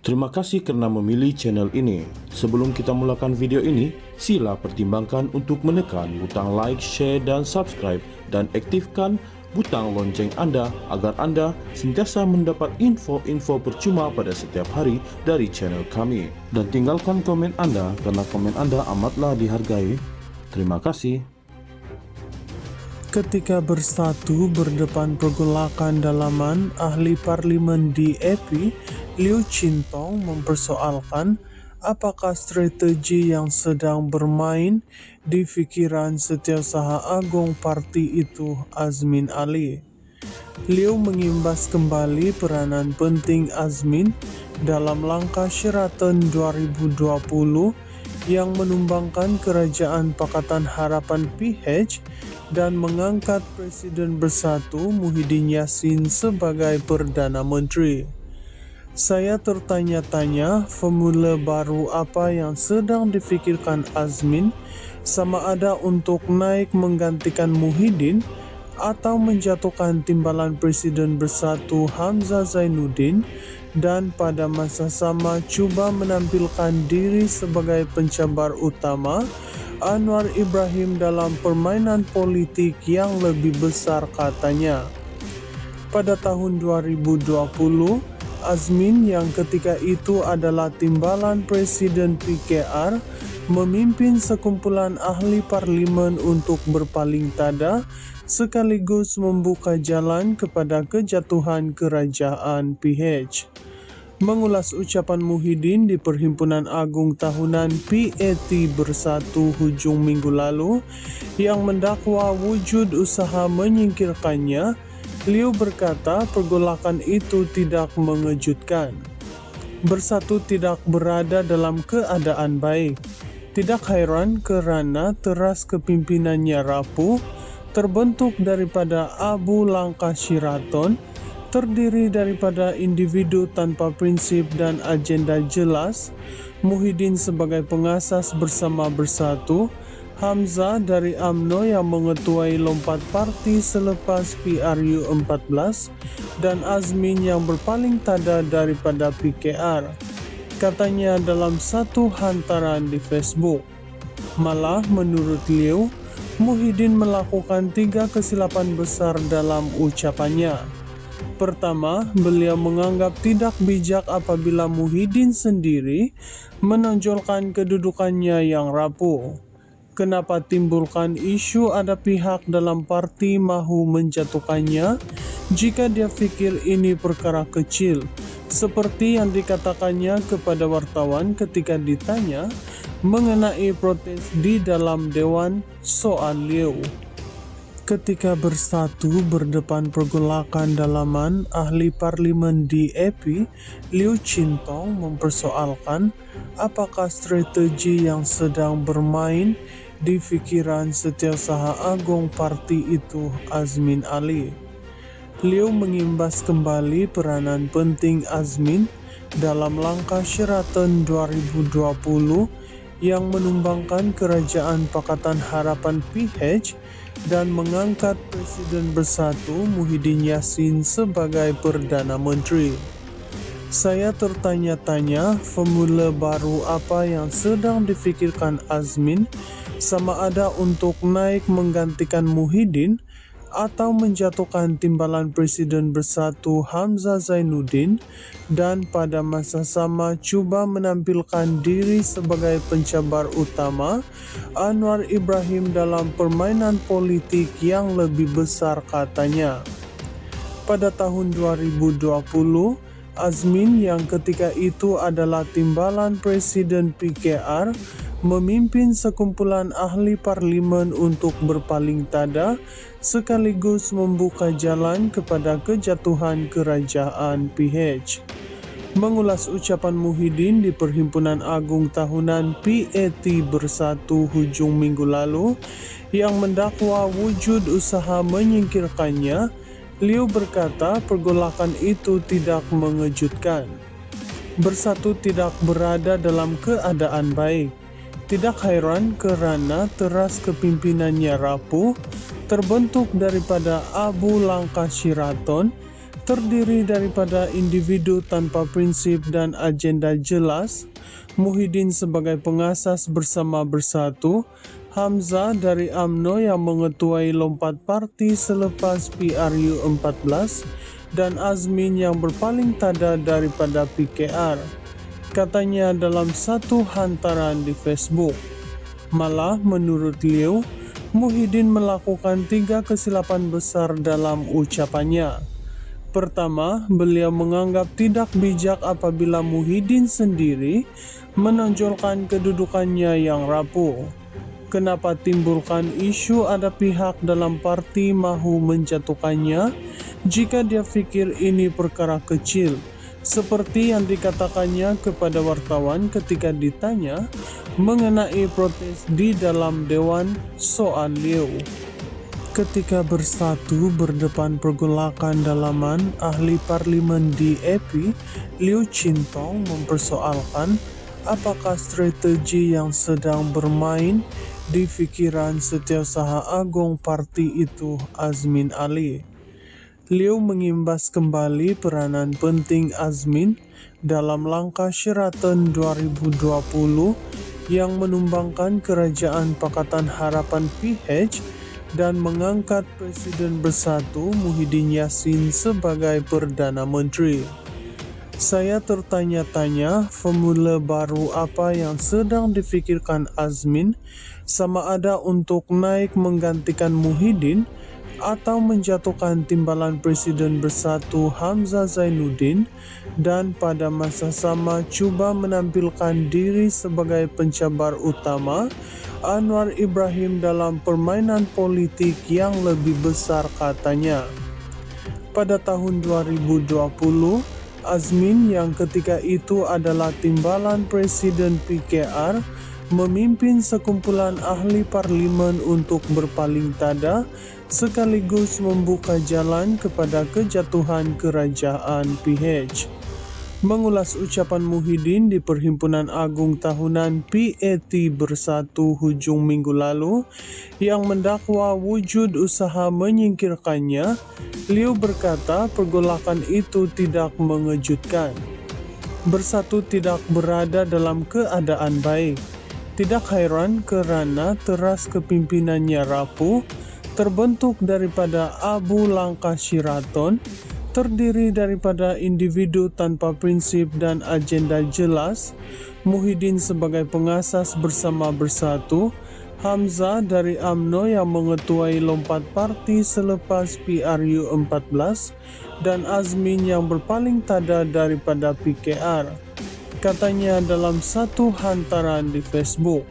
Terima kasih karena memilih channel ini. Sebelum kita mulakan video ini, sila pertimbangkan untuk menekan butang like, share, dan subscribe, dan aktifkan butang lonceng Anda agar Anda sentiasa mendapat info-info percuma pada setiap hari dari channel kami. Dan tinggalkan komen Anda karena komen Anda amatlah dihargai. Terima kasih. Ketika bersatu berdepan pergolakan dalaman, ahli parlimen di EP, Liu Chintong mempersoalkan apakah strategi yang sedang bermain di pikiran Setiausaha Agung Parti itu Azmin Ali. Liu mengimbas kembali peranan penting Azmin dalam langkah Sheraton 2020 yang menumbangkan Kerajaan Pakatan Harapan PH dan mengangkat Presiden Bersatu Muhyiddin Yassin sebagai Perdana Menteri. Saya tertanya-tanya formula baru apa yang sedang difikirkan Azmin, sama ada untuk naik menggantikan Muhyiddin atau menjatuhkan timbalan Presiden Bersatu Hamzah Zainuddin, dan pada masa sama cuba menampilkan diri sebagai pencabar utama Anwar Ibrahim dalam permainan politik yang lebih besar katanya. Pada tahun 2020, Azmin yang ketika itu adalah timbalan Presiden PKR memimpin sekumpulan ahli parlimen untuk berpaling tada sekaligus membuka jalan kepada kejatuhan kerajaan PH. Mengulas ucapan Muhyiddin di Perhimpunan Agung Tahunan PAT Bersatu hujung minggu lalu yang mendakwa wujud usaha menyingkirkannya, Liu berkata pergolakan itu tidak mengejutkan. Bersatu tidak berada dalam keadaan baik. Tidak heran kerana teras kepimpinannya rapuh, terbentuk daripada Abu Langkah Sheraton, terdiri daripada individu tanpa prinsip dan agenda jelas, Muhyiddin sebagai pengasas bersama Bersatu, Hamzah dari UMNO yang mengetuai lompat parti selepas PRU 14, dan Azmin yang berpaling tada daripada PKR, katanya dalam satu hantaran di Facebook. Malah menurut Liu, Muhyiddin melakukan 3 kesilapan besar dalam ucapannya. Pertama, beliau menganggap tidak bijak apabila Muhyiddin sendiri menonjolkan kedudukannya yang rapuh. Kenapa timbulkan isu ada pihak dalam parti mahu menjatuhkannya jika dia fikir ini perkara kecil, seperti yang dikatakannya kepada wartawan ketika ditanya mengenai protes di dalam Dewan soal Liu. Ketika bersatu berdepan pergolakan dalaman, ahli parlimen di EP, Liu Chintong mempersoalkan apakah strategi yang sedang bermain di pikiran Setiausaha Agung Parti itu Azmin Ali. Liu mengimbas kembali peranan penting Azmin dalam langkah Sheraton 2020 yang menumbangkan Kerajaan Pakatan Harapan PH dan mengangkat Presiden Bersatu Muhyiddin Yassin sebagai Perdana Menteri. Saya tertanya-tanya formula baru apa yang sedang difikirkan Azmin, sama ada untuk naik menggantikan Muhyiddin atau menjatuhkan timbalan Presiden Bersatu Hamzah Zainuddin, dan pada masa sama cuba menampilkan diri sebagai pencabar utama Anwar Ibrahim dalam permainan politik yang lebih besar katanya. Pada tahun 2020, Azmin yang ketika itu adalah timbalan Presiden PKR memimpin sekumpulan ahli parlimen untuk berpaling tada sekaligus membuka jalan kepada kejatuhan kerajaan PH. Mengulas ucapan Muhyiddin di Perhimpunan Agung Tahunan PAT Bersatu hujung minggu lalu yang mendakwa wujud usaha menyingkirkannya, Liu berkata pergolakan itu tidak mengejutkan. Bersatu tidak berada dalam keadaan baik. Tidak heran kerana teras kepimpinannya rapuh, terbentuk daripada Abu Langkah Sheraton, terdiri daripada individu tanpa prinsip dan agenda jelas, Muhyiddin sebagai pengasas bersama Bersatu, Hamzah dari UMNO yang mengetuai lompat parti selepas PRU 14, dan Azmin yang berpaling tada daripada PKR, katanya dalam satu hantaran di Facebook. Malah menurut Liu, Muhyiddin melakukan 3 kesilapan besar dalam ucapannya. Pertama, beliau menganggap tidak bijak apabila Muhyiddin sendiri menonjolkan kedudukannya yang rapuh. Kenapa timbulkan isu ada pihak dalam parti mahu menjatuhkannya jika dia pikir ini perkara kecil, seperti yang dikatakannya kepada wartawan ketika ditanya mengenai protes di dalam Dewan soal Liu. Ketika Bersatu berdepan pergolakan dalaman, ahli parlimen di EP, Liu Chintong mempersoalkan apakah strategi yang sedang bermain di fikiran Setiausaha Agung parti itu Azmin Ali. Liu mengimbas kembali peranan penting Azmin dalam langkah Sheraton 2020 yang menumbangkan Kerajaan Pakatan Harapan PH dan mengangkat Presiden Bersatu Muhyiddin Yassin sebagai Perdana Menteri. Saya tertanya-tanya formula baru apa yang sedang difikirkan Azmin, sama ada untuk naik menggantikan Muhyiddin atau menjatuhkan timbalan Presiden Bersatu Hamzah Zainuddin, dan pada masa sama cuba menampilkan diri sebagai pencabar utama Anwar Ibrahim dalam permainan politik yang lebih besar, katanya. Pada tahun 2020, Azmin yang ketika itu adalah timbalan Presiden PKR memimpin sekumpulan ahli parlimen untuk berpaling tada sekaligus membuka jalan kepada kejatuhan kerajaan PH. Mengulas ucapan Muhyiddin di Perhimpunan Agung Tahunan PAT Bersatu hujung minggu lalu yang mendakwa wujud usaha menyingkirkannya, Liu berkata pergolakan itu tidak mengejutkan. Bersatu tidak berada dalam keadaan baik. Tidak heran kerana teras kepimpinannya rapuh, terbentuk daripada Abu Langkah Sheraton, terdiri daripada individu tanpa prinsip dan agenda jelas, Muhyiddin sebagai pengasas bersama Bersatu, Hamzah dari UMNO yang mengetuai lompat parti selepas PRU 14, dan Azmin yang berpaling tada daripada PKR, katanya dalam satu hantaran di Facebook.